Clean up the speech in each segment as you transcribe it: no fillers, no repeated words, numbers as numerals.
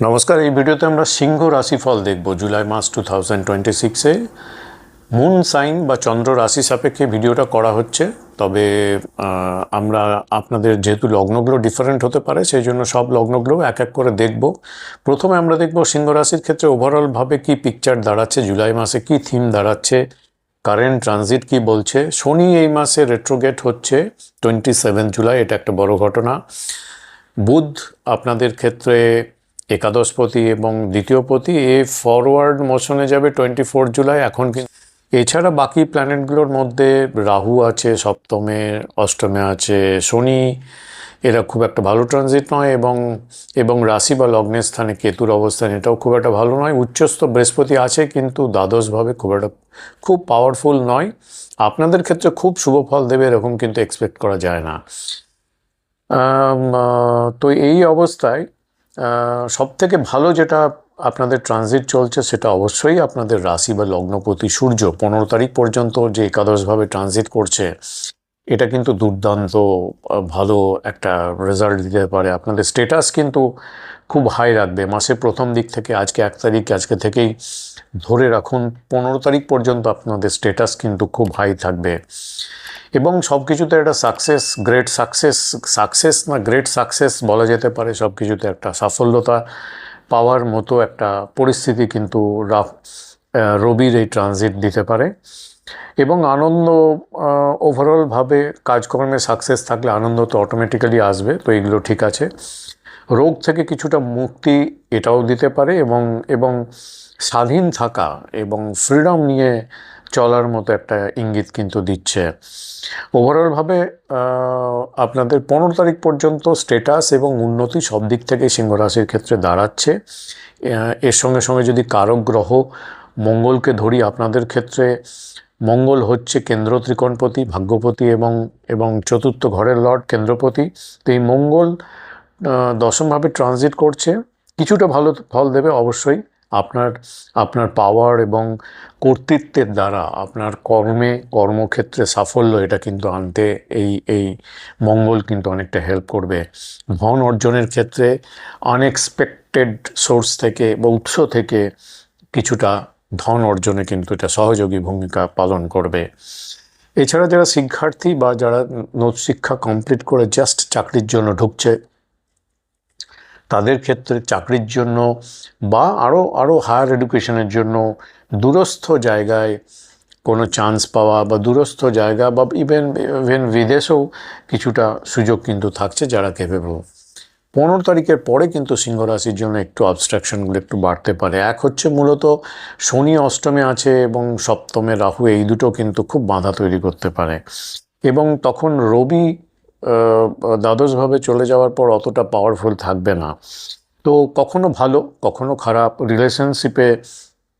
নমস্কার, এই ভিডিওতে আমরা সিংহ রাশিফল দেখব জুলাই মাস 2026-এ। মুন সাইন বা চন্দ্র রাশি সাপেক্ষে ভিডিওটা করা হচ্ছে। তবে আমরা আপনাদের যেহেতু লগ্নগুলো ডিফারেন্ট হতে পারে, সেই জন্য সব লগ্নগুলো এক এক করে দেখব। প্রথমে আমরা দেখব সিংহ রাশির ক্ষেত্রে ওভারঅলভাবে কি পিকচার দাঁড়াচ্ছে, জুলাই মাসে কি থিম দাঁড়াচ্ছে, কারেন্ট ট্রানজিট কি বলছে। শনি এই মাসে রেট্রোগেট হচ্ছে 27 জুলাই, এটা একটা বড় ঘটনা। বুধ আপনাদের ক্ষেত্রে একাদশপতি এবং দ্বিতীয়পতি ফরওয়ার্ড মোশনে যাবে 24 জুলাই। এখন কিন্তু এছাড়া বাকি প্ল্যানেটগুলোর মধ্যে রাহু আছে সপ্তমে, অষ্টমে আছে শনি, এরা খুব একটা ভালো ট্রানজিট নয়, এবং রাশি বা লগ্নের স্থানে কেতুর অবস্থান, এটাও খুব একটা ভালো নয়। উচ্চস্থ বৃহস্পতি আছে কিন্তু দ্বাদশভাবে খুব পাওয়ারফুল নয়। আপনাদের ক্ষেত্রে খুব শুভ ফল দেবে এরকম কিন্তু এক্সপেক্ট করা যায় না। তো এই অবস্থায় সবথেকে ভালো যেটা আপনাদের ট্রানজিট চলছে সেটা অবশ্যই আপনাদের রাশি বা লগ্নপতি সূর্য 15 তারিখ পর্যন্ত যে একাদশভাবে ট্রানজিট করছে, এটা কিন্তু দুর্দান্ত ভালো একটা রেজাল্ট দিতে পারে। আপনাদের স্ট্যাটাস কিন্তু খুব হাই রাখবে মাসের প্রথম দিক থেকে। আজকে 1 তারিখ, আজকে থেকেই ধরে রাখুন 15 তারিখ পর্যন্ত আপনাদের স্ট্যাটাস কিন্তু খুব হাই থাকবে। এবং সব কিছুতে একটা গ্রেট সাকসেস বলা যেতে পারে। সব কিছুতে একটা সাফল্যতা পাওয়ার মতো একটা পরিস্থিতি কিন্তু রবির এই ট্রানজিট দিতে পারে। এবং আনন্দ, ওভারঅলভাবে কাজকর্মে সাকসেস থাকলে আনন্দ তো অটোমেটিক্যালি আসবে, তো এগুলো ঠিক আছে। রোগ থেকে কিছুটা মুক্তি এটাও দিতে পারে, এবং স্বাধীন থাকা এবং ফ্রিডম নিয়ে চলার মতো একটা ইঙ্গিত কিন্তু দিচ্ছে। ওভারঅলভাবে আপনাদের 15 তারিখ পর্যন্ত স্ট্যাটাস এবং উন্নতি সব দিক থেকে সিংহ রাশির ক্ষেত্রে দাঁড়াচ্ছে। এর সঙ্গে সঙ্গে যদি কারক গ্রহ মঙ্গলকে ধরি, আপনাদের ক্ষেত্রে মঙ্গল হচ্ছে কেন্দ্র ত্রিকোণপতি, ভাগ্যপতি এবং চতুর্থ ঘরের লর্ড কেন্দ্রপতি। তো এই মঙ্গল দশমভাবে ট্রানজিট করছে, কিছুটা ভালো ফল দেবে অবশ্যই। আপনার পাওয়ার এবং কর্তৃত্বের দ্বারা আপনার কর্মক্ষেত্রে সাফল্য এটা কিন্তু আনতে এই মঙ্গল কিন্তু অনেকটা হেল্প করবে। ধন অর্জনের ক্ষেত্রে আনএক্সপেক্টেড সোর্স থেকে বা উৎস থেকে কিছুটা ধন অর্জনে কিন্তু এটা সহযোগী ভূমিকা পালন করবে। এছাড়া যারা শিক্ষার্থী বা যারা শিক্ষা কমপ্লিট করে জাস্ট চাকরির জন্য ঢুকছে, তাদের ক্ষেত্রে চাকরির জন্য বা আরও হায়ার এডুকেশনের জন্য দূরস্থ জায়গায় কোনো চান্স পাওয়া, বা দূরস্থ জায়গা বা ইভেন বিদেশেও কিছুটা সুযোগ কিন্তু থাকছে যারা ক্যাপেবল। 15 তারিখের পরে কিন্তু সিংহ রাশির জন্য একটু অবস্ট্রাকশনগুলো একটু বাড়তে পারে। এক হচ্ছে মূলত শনি অষ্টমে আছে এবং সপ্তমে রাহু, এই দুটো কিন্তু খুব বাধা তৈরি করতে পারে। এবং তখন রবি দ্বাদশভাবে চলে যাওয়ার পর অতটা পাওয়ারফুল থাকবে না। তো কখনো ভালো কখনো খারাপ, রিলেশনশিপে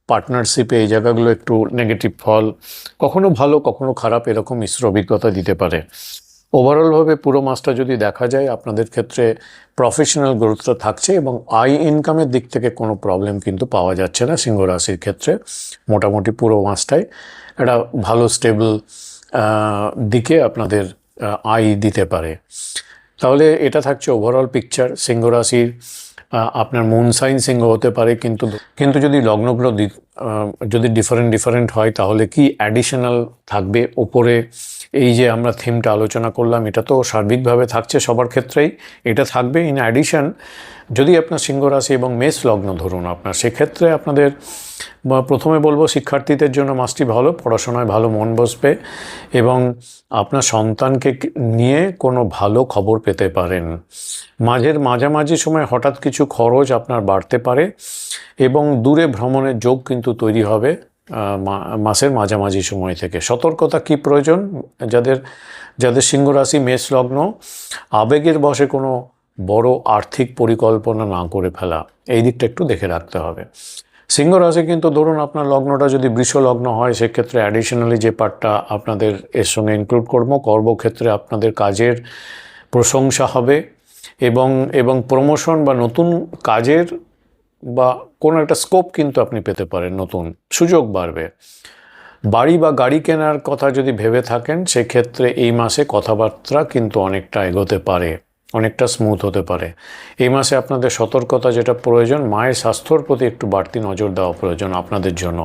পার্টনারশিপে এই জায়গাগুলো একটু নেগেটিভ ফল, কখনো ভালো কখনো খারাপ, এরকম মিশ্র অভিজ্ঞতা দিতে পারে। ওভারঅলভাবে পুরো মাসটা যদি দেখা যায়, আপনাদের ক্ষেত্রে প্রফেশনাল গ্রোথটা থাকছে এবং ইনকামের দিক থেকে কোনো প্রবলেম কিন্তু পাওয়া যাচ্ছে না সিংহ রাশির ক্ষেত্রে। মোটামুটি পুরো মাসটাই একটা ভালো স্টেবল দিকে আপনাদের আয় দিতে পারে। তাহলে এটা থাকছে ওভারঅল পিকচার সিংহ রাশির। আপনার মুন সাইন সিংহ হতে পারে, কিন্তু যদি লগ্নগুলো যদি ডিফারেন্ট হয়, তাহলে কি অ্যাডিশনাল থাকবে ওপরে। এই যে আমরা থিমটা আলোচনা করলাম, এটা তো সার্বিকভাবে থাকছে সবার ক্ষেত্রেই, এটা থাকবে। ইন অ্যাডিশন যদি আপনার সিংহ রাশি এবং মেষ লগ্ন ধরুন আপনার, সেক্ষেত্রে আপনাদের প্রথমে বলবো শিক্ষার্থীদের জন্য মাসটি ভালো, পড়াশোনায় ভালো মন বসবে এবং আপনার সন্তানকে নিয়ে কোনো ভালো খবর পেতে পারেন। মাঝামাঝি সময় হঠাৎ কিছু খরচ আপনার বাড়তে পারে এবং দূরে ভ্রমণের যোগ কিন্তু তৈরি হবে মাসের মাঝামাঝি সময় থেকে। সতর্কতা কি প্রয়োজন? যাদের সিংহ রাশি মেষ লগ্ন, আবেগের বশে কোনো বড় আর্থিক পরিকল্পনা না করে ফেলা, এই দিকটা একটু দেখে রাখতে হবে। সিংহ রাশি কিন্তু ধরুন আপনার লগ্নটা যদি বৃষ লগ্ন হয়, সেক্ষেত্রে অ্যাডিশনালি যে পার্টটা আপনাদের এর সঙ্গে ইনক্লুড করবো, কর্মক্ষেত্রে আপনাদের কাজের প্রশংসা হবে এবং প্রমোশন বা নতুন কাজের বা কোনো একটা স্কোপ কিন্তু আপনি পেতে পারেন, নতুন সুযোগ বাড়বে। বাড়ি বা গাড়ি কেনার কথা যদি ভেবে থাকেন, সেক্ষেত্রে এই মাসে কথাবার্তা কিন্তু অনেকটা এগোতে পারে, অনেকটা স্মুথ হতে পারে। এই মাসে আপনাদের সতর্কতা যেটা প্রয়োজন, মায়ের স্বাস্থ্যর প্রতি একটু বাড়তি নজর দেওয়া প্রয়োজন আপনাদের জন্য।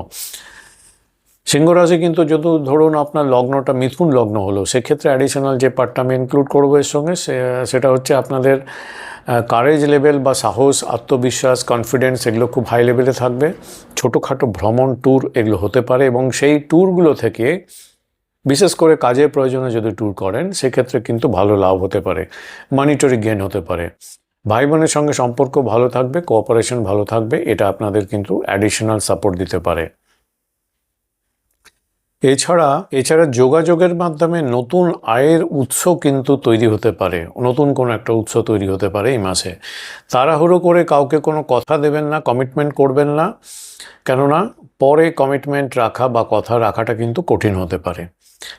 সিংহ রাশি কিন্তু যদি ধরুন আপনার লগ্নটা মিথুন লগ্ন হলো, সেক্ষেত্রে অ্যাডিশনাল যে পার্টটা আমি ইনক্লুড করবো এর সঙ্গে সেটা হচ্ছে আপনাদের কারেজ লেভেল বা সাহস, আত্মবিশ্বাস, কনফিডেন্স এগুলো খুব হাই লেভেলে থাকবে। ছোটোখাটো ভ্রমণ, ট্যুর এগুলো হতে পারে, এবং সেই ট্যুরগুলো থেকে বিশেষ করে কাজের প্রয়োজনে যদি ট্যুর করেন সেক্ষেত্রে কিন্তু ভালো লাভ হতে পারে, মানিটারি গেন হতে পারে। ভাই বোনের সঙ্গে সম্পর্ক ভালো থাকবে, কোঅপারেশন ভালো থাকবে, এটা আপনাদের কিন্তু অ্যাডিশনাল সাপোর্ট দিতে পারে। এছাড়া যোগাযোগের মাধ্যমে নতুন আয়ের উৎস কিন্তু তৈরি হতে পারে, নতুন কোনো একটা উৎস তৈরি হতে পারে এই মাসে। তাড়াহুড়ো করে কাউকে কোনো কথা দেবেন না, কমিটমেন্ট করবেন না, কেননা পরে কমিটমেন্ট রাখা বা কথা রাখাটা কিন্তু কঠিন হতে পারে।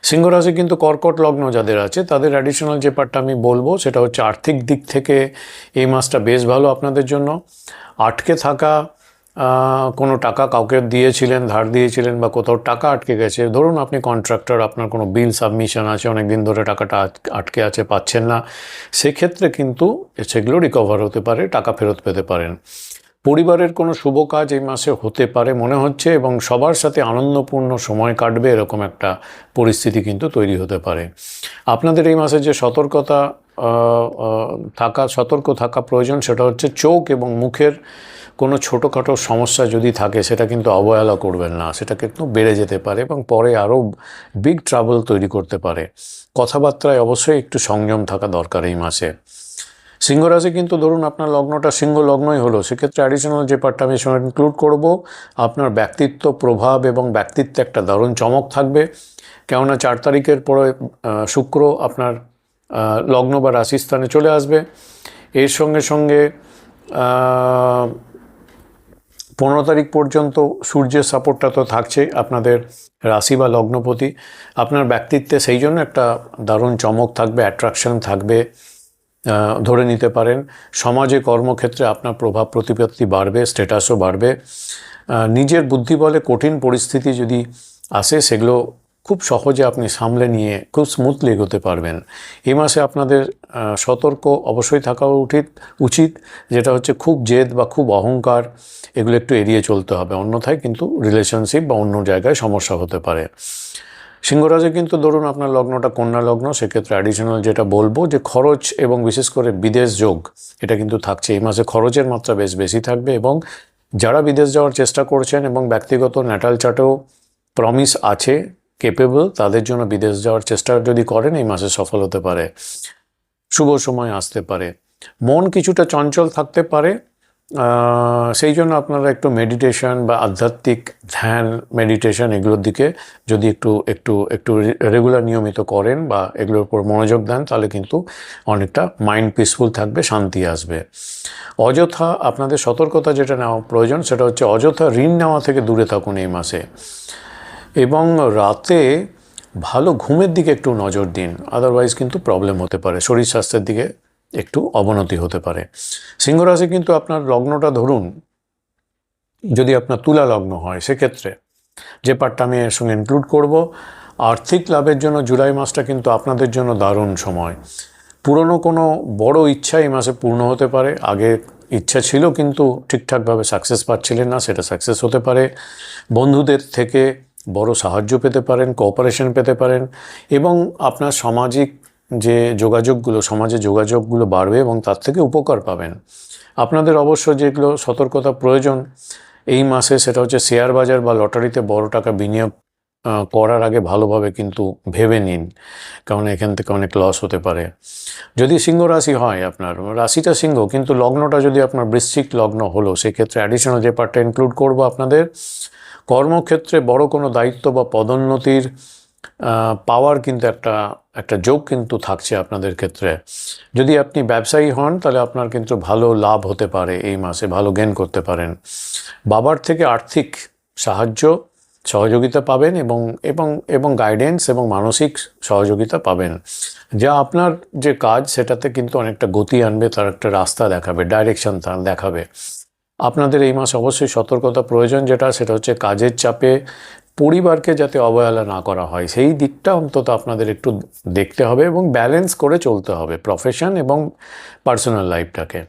সিংহ রাশি কিন্তু কর্কট লগ্ন যাদের আছে তাদের অ্যাডিশনাল যে পার্টটা আমি বলবো সেটা হচ্ছে আর্থিক দিক থেকে এই মাসটা বেশ ভালো আপনাদের জন্য। আটকে থাকা কোনো টাকা কাউকে দিয়েছিলেন, ধার দিয়েছিলেন, বা কোথাও টাকা আটকে গেছে, ধরুন আপনি কন্ট্রাক্টর, আপনার কোনো বিল সাবমিশন আছে, অনেক দিন ধরে টাকাটা আটকে আছে, পাচ্ছেন না, সেক্ষেত্রে কিন্তু সেগুলো রিকভার হতে পারে, টাকা ফেরত পেতে পারেন। পরিবারের কোনো শুভ কাজ এই মাসে হতে পারে মনে হচ্ছে, এবং সবার সাথে আনন্দপূর্ণ সময় কাটবে এরকম একটা পরিস্থিতি কিন্তু তৈরি হতে পারে। আপনাদের এই মাসে যে সতর্ক থাকা প্রয়োজন সেটা হচ্ছে চোখ এবং মুখের কোনো ছোটোখাটো সমস্যা যদি থাকে সেটা কিন্তু অবহেলা করবেন না, সেটা কিন্তু বেড়ে যেতে পারে এবং পরে আরও বিগ ট্রাবল তৈরি করতে পারে। কথাবার্তায় অবশ্যই একটু সংযম থাকা দরকার এই মাসে। সিংহ রাশি কিন্তু ধরুন আপনার লগ্নটা সিংহ লগ্নই হলো, সেক্ষেত্রে অ্যাডিশনাল যে পার্টটা আমি সঙ্গে ইনক্লুড করব, আপনার ব্যক্তিত্ব, প্রভাব এবং ব্যক্তিত্বে একটা দারুণ চমক থাকবে। কেননা 4 তারিখের পরে শুক্র আপনার লগ্ন বা রাশিস্থানে চলে আসবে। এর সঙ্গে 15 তারিখ পর্যন্ত সূর্যের সাপোর্টটা তো থাকছে আপনাদের রাশি বা লগ্নপতি। আপনার ব্যক্তিত্বে সেই জন্য একটা দারুণ চমক থাকবে, অ্যাট্রাকশন থাকবে, ধরে নিতে পারেন। সমাজে, কর্মক্ষেত্রে আপনার প্রভাব প্রতিপত্তি বাড়বে, স্ট্যাটাসও বাড়বে। নিজের বুদ্ধি বলে কঠিন পরিস্থিতি যদি আসে সেগুলো খুব সহজে আপনি সামলে নিয়ে খুব স্মুথলি এগোতে পারবেন। এই মাসে আপনাদের সতর্ক অবশ্যই থাকা উচিত, যেটা হচ্ছে খুব জেদ বা খুব অহংকার এগুলো একটু এড়িয়ে চলতে হবে, অন্যথায় কিন্তু রিলেশনশিপ বা অন্য জায়গায় সমস্যা হতে পারে। সিংহরাজে কিন্তু ধরুন আপনার লগ্নটা কন্যা লগ্ন, সেক্ষেত্রে অ্যাডিশনাল যেটা বলবো যে খরচ এবং বিশেষ করে বিদেশ যোগ এটা কিন্তু থাকছে। এই মাসে খরচের মাত্রা বেশ বেশি থাকবে, এবং যারা বিদেশ যাওয়ার চেষ্টা করছেন এবং ব্যক্তিগত ন্যাটাল চার্টেও প্রমিস আছে কেপেবল, তাদের জন্য বিদেশ যাওয়ার চেষ্টা যদি করেন এই মাসে সফল হতে পারে, শুভ সময় আসতে পারে। মন কিছুটা চঞ্চল থাকতে পারে, সেই জন্য আপনারা একটু মেডিটেশন বা আধ্যাত্মিক ধ্যান, মেডিটেশন এগুলোর দিকে যদি একটু রেগুলার নিয়মিত করেন বা এগুলোর উপর মনোযোগ দেন তাহলে কিন্তু অনেকটা মাইন্ড পিসফুল থাকবে, শান্তি আসবে। অযথা আপনাদের সতর্কতা যেটা নেওয়া প্রয়োজন সেটা হচ্ছে অযথা ঋণ নেওয়া থেকে দূরে থাকুন এই মাসে, এবং রাতে ভালো ঘুমের দিকে একটু নজর দিন, আদারওয়াইজ কিন্তু প্রবলেম হতে পারে, শরীর স্বাস্থ্যের দিকে একটু অবনতি হতে পারে। সিংহ রাশি কিন্তু আপনার লগ্নটা ধরুন যদি আপনার তুলা লগ্ন হয় সেক্ষেত্রে যে পার্টটা আমি এর সঙ্গে ইনক্লুড করব, আর্থিক লাভের জন্য জুলাই মাসটা কিন্তু আপনাদের জন্য দারুণ সময়। পুরনো কোনো বড় ইচ্ছা এই মাসে পূর্ণ হতে পারে, আগে ইচ্ছা ছিল কিন্তু ঠিকঠাকভাবে সাকসেস পাচ্ছিলেন না, সেটা সাকসেস হতে পারে। বন্ধুদের থেকে বড় সাহায্য পেতে পারেন, কোঅপারেশন পেতে পারেন, এবং আপনার সামাজিক যে সমাজে যোগাযোগগুলো বাড়বে এবং তার থেকে উপকার পাবেন। আপনাদের অবশ্য যেগুলো সতর্কতা প্রয়োজন এই মাসে সেটা হচ্ছে শেয়ার বাজার বা লটারিতে বড় টাকা বিনিয়োগ করার আগে ভালোভাবে কিন্তু ভেবে নিন, কারণ এখান থেকে অনেক লস হতে পারে। যদি সিংহ রাশি হয়, আপনার রাশিটা সিংহ কিন্তু লগ্নটা যদি আপনার বৃশ্চিক লগ্ন হলো, সেক্ষেত্রে অ্যাডিশনাল যে পার্টটা ইনক্লুড করব, আপনাদের কর্মক্ষেত্রে বড় কোনো দায়িত্ব বা পদোন্নতির পাওয়ার কিন্তু একটা যোগ কিন্তু থাকছে আপনাদের ক্ষেত্রে। যদি আপনি ব্যবসায়ী হন তাহলে আপনার কিন্তু ভালো লাভ হতে পারে এই মাসে, ভালো গেইন করতে পারেন। বাবার থেকে আর্থিক সহযোগিতা পাবেন এবং গাইডেন্স এবং মানসিক সহযোগিতা পাবেন, যা আপনার যে কাজ সেটাতে কিন্তু অনেকটা গতি আনবে, তার একটা রাস্তা দেখাবে, ডাইরেকশন দেখাবে। আপনাদের এই মাস অবশ্যই সতর্কতা প্রয়োজন, সেটা হচ্ছে কাজের চাপে পরিবারকে যাতে অবহেলা না করা হয় সেই দিকটা অন্তত আপনাদের একটু দেখতে হবে এবং ব্যালেন্স করে চলতে হবে প্রফেশন এবং পার্সোনাল লাইফটাকে।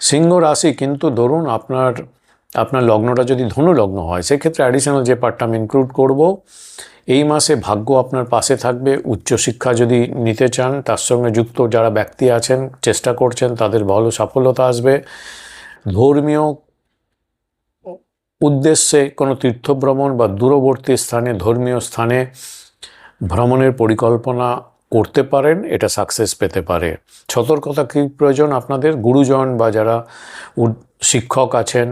সিংহ রাশি কিন্তু ধরুন আপনার লগ্নটা যদি ধনু লগ্ন হয় সেক্ষেত্রে অ্যাডিশনাল যে পার্টটা আমি ইনক্লুড করব, এই মাসে ভাগ্য আপনার পাশে থাকবে। উচ্চশিক্ষা যদি নিতে চান তার সঙ্গে যুক্ত যারা ব্যক্তি আছেন চেষ্টা করছেন তাদের ভালো সাফল্যতা আসবে। ধর্মীয় উদ্দেশ্যে কোনো তীর্থভ্রমণ বা দূরবর্তী স্থানে ধর্মীয় স্থানে ভ্রমণের পরিকল্পনা করতে পারেন, এটা সাকসেস পেতে পারে। সতর্কতা কী প্রয়োজন আপনাদের? গুরুজন বা যারা শিক্ষক আছেন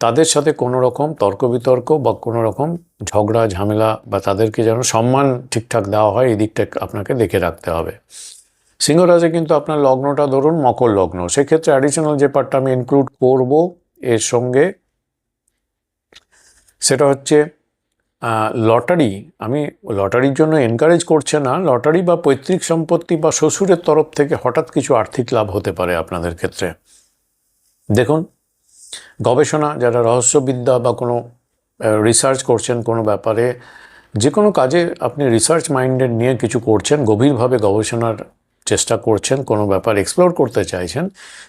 তাদের সাথে কোনো রকম তর্ক বিতর্ক বা কোনো রকম ঝগড়া ঝামেলা বা তাদেরকে যেন সম্মান ঠিকঠাক দেওয়া হয় এই দিকটা আপনাকে দেখে রাখতে হবে। সিংহ রাশি কিন্তু আপনার লগ্নটা ধরুন মকর লগ্ন, সেক্ষেত্রে অ্যাডিশনাল যে পার্টটা আমি ইনক্লুড করব এর সঙ্গে সেটা হচ্ছে লটারি। আমি লটারির জন্য এনকারেজ করছে না, লটারি বা পৈতৃক সম্পত্তি বা শ্বশুরের তরফ থেকে হঠাৎ কিছু আর্থিক লাভ হতে পারে আপনাদের ক্ষেত্রে। দেখুন, গবেষণা যারা রহস্যবিদ্যা বা কোনো রিসার্চ করছেন কোনো ব্যাপারে, যে কোনো কাজে আপনি রিসার্চ মাইন্ডেড নিয়ে কিছু করছেন, গভীরভাবে গবেষণার চেষ্টা করছেন, কোনো ব্যাপার এক্সপ্লোর করতে চাইছেন,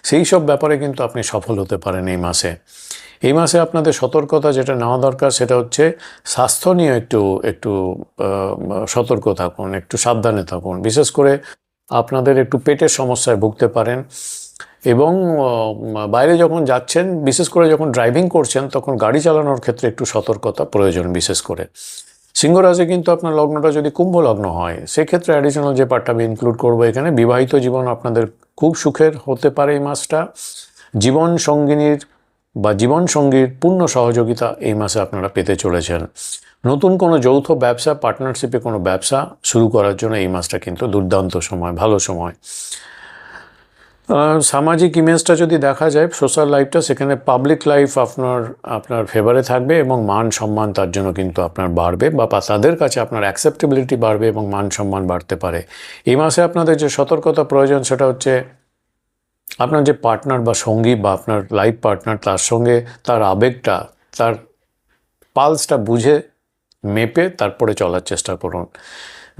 সেই সব ব্যাপারে কিন্তু আপনি সফল হতে পারেন এই মাসে। এই মাসে আপনাদের সতর্কতা যেটা নেওয়া দরকার সেটা হচ্ছে স্বাস্থ্য নিয়ে একটু সতর্ক থাকুন, একটু সাবধানে থাকুন। বিশেষ করে আপনাদের একটু পেটের সমস্যায় ভুগতে পারেন এবং বাইরে যখন যাচ্ছেন, বিশেষ করে যখন ড্রাইভিং করছেন তখন গাড়ি চালানোর ক্ষেত্রে একটু সতর্কতা প্রয়োজন। বিশেষ করে সিংহ রাশি কিন্তু আপনার লগ্নটা যদি কুম্ভ লগ্ন হয় সেক্ষেত্রে অ্যাডিশনাল যে পার্টটা আমি ইনক্লুড করবো এখানে, বিবাহিত জীবন আপনাদের খুব সুখের হতে পারে এই মাসটা। জীবন সঙ্গীর পূর্ণ সহযোগিতা এই মাসে আপনারা পেতে চলেছেন। নতুন কোনো যৌথ ব্যবসা, পার্টনারশিপে কোনো ব্যবসা শুরু করার জন্য এই মাসটা কিন্তু দুর্দান্ত সময়, ভালো সময়। সামাজিক ইমেজটা যদি দেখা যায়, সোশ্যাল লাইফটা, সেখানে পাবলিক লাইফ আপনার ফেভারে থাকবে এবং মান সম্মান তার জন্য কিন্তু আপনার বাড়বে বা তাদের কাছে আপনার অ্যাকসেপ্টেবিলিটি বাড়বে এবং মান সম্মান বাড়তে পারে। এই মাসে আপনাদের যে সতর্কতা প্রয়োজন সেটা হচ্ছে আপনার যে পার্টনার বা সঙ্গী বা আপনার লাইফ পার্টনার, তার সঙ্গে তার আবেগটা, তার পালসটা বুঝে মেপে তারপরে চলার চেষ্টা করুন,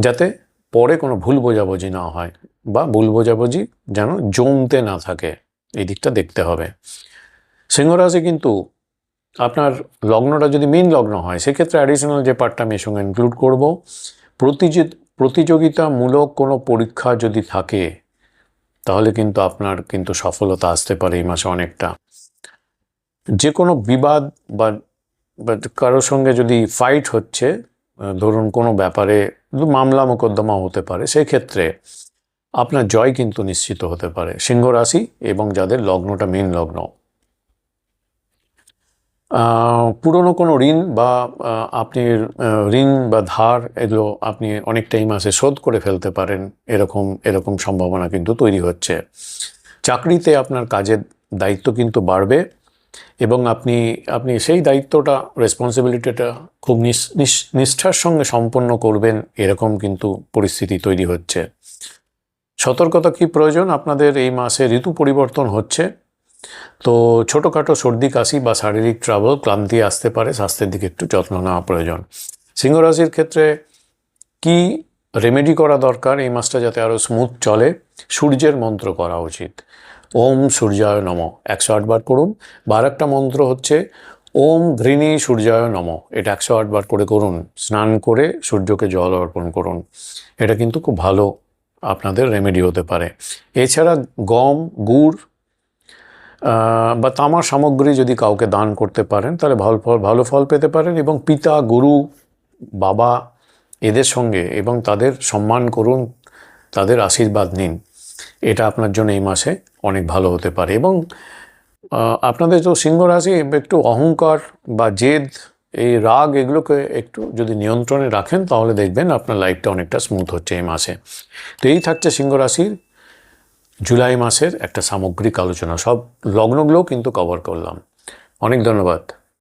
যাতে পরে কোনো ভুল বোঝাবুঝি না হয় বা ভুল বোঝাবুঝি যেন জমতে না থাকে, এই দিকটা দেখতে হবে। সিংহরাশি কিন্তু আপনার লগ্নটা যদি মীন লগ্ন হয় সেক্ষেত্রে অ্যাডিশনাল যে পার্টটা আমি এর সঙ্গে ইনক্লুড করব, প্রতিযোগিতামূলক কোনো পরীক্ষা যদি থাকে তাহলে কিন্তু আপনার কিন্তু সফলতা আসতে পারে এই মাসে অনেকটা। যে কোনো বিবাদ বা কারোর সঙ্গে যদি ফাইট হচ্ছে, ধরুন কোনো ব্যাপারে মামলা মোকদ্দমা হতে পারে, সেই ক্ষেত্রে আপনার জয় কিন্তু নিশ্চিত হতে পারে। সিংহ রাশি এবং যাদের লগ্নটা মীন লগ্ন, পুরনো কোনো ঋণ বা আপনি ঋণ বা ধার এগুলো আপনি অনেকটা এই মাসে শোধ করে ফেলতে পারেন, এরকম সম্ভাবনা কিন্তু তৈরি হচ্ছে। চাকরিতে আপনার কাজের দায়িত্ব কিন্তু বাড়বে এবং আপনি সেই দায়িত্বটা, রেসপন্সিবিলিটিটা খুব নিষ্ঠার সঙ্গে সম্পন্ন করবেন, এরকম কিন্তু পরিস্থিতি তৈরি হচ্ছে। সতর্কতা কি প্রয়োজন আপনাদের? এই মাসে ঋতু পরিবর্তন হচ্ছে, তো ছোটোখাটো সর্দি কাশি বা শারীরিক ট্রাবল, ক্লান্তি আসতে পারে, স্বাস্থ্যের দিকে একটু যত্ন নেওয়া প্রয়োজন। সিংহ রাশির ক্ষেত্রে কি রেমেডি করা দরকার এই মাসটা যাতে আরও স্মুথ চলে? সূর্যের মন্ত্র করা উচিত। ওম সূর্যায় নম 108 বার করুন। বা আরেকটা মন্ত্র হচ্ছে ওম ঘৃণী সূর্যায় নম, এটা 108 বার করে করুন। স্নান করে সূর্যকে জল অর্পণ করুন, এটা কিন্তু খুব ভালো আপনাদের রেমেডি হতে পারে। এছাড়া গম, গুড় বা তামার সামগ্রী যদি কাউকে দান করতে পারেন তাহলে ভালো ফল পেতে পারেন। এবং পিতা, গুরু, বাবা এদের সঙ্গে এবং তাদের সম্মান করুন, তাদের আশীর্বাদ নিন, এটা আপনার জন্য এই মাসে অনেক ভালো হতে পারে। এবং আপনাদের তো সিংহ রাশি, একটু অহংকার বা জেদ, এই রাগ, এগুলোকে একটু যদি নিয়ন্ত্রণে রাখেন তাহলে দেখবেন আপনার লাইফটা অনেকটা স্মুথ হচ্ছে এই মাসে। তো এই থাকছে সিংহ রাশির জুলাই মাসের একটা সামগ্রিক আলোচনা। সব লগ্নগুলোও কিন্তু কভার করলাম। অনেক ধন্যবাদ।